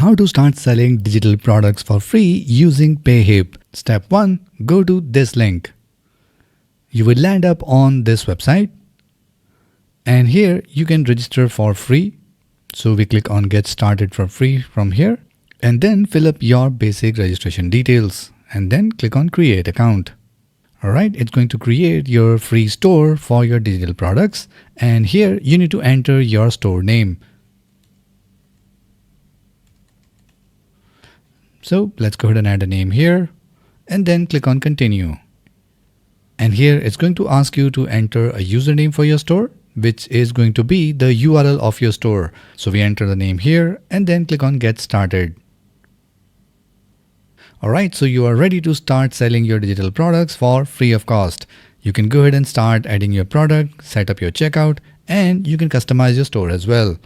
How to start selling digital products for free using PayHip. Step 1. Go to this link. You will land up on this website. And here you can register for free. So we click on Get Started for free from here. And then fill up your basic registration details. And then click on Create Account. Alright, it's going to create your free store for your digital products. And here you need to enter your store name. So let's go ahead and add a name here and then click on Continue. And here it's going to ask you to enter a username for your store, which is going to be the URL of your store. So we enter the name here and then click on Get Started. Alright, so you are ready to start selling your digital products for free of cost. You can go ahead and start adding your product, set up your checkout, and you can customize your store as well.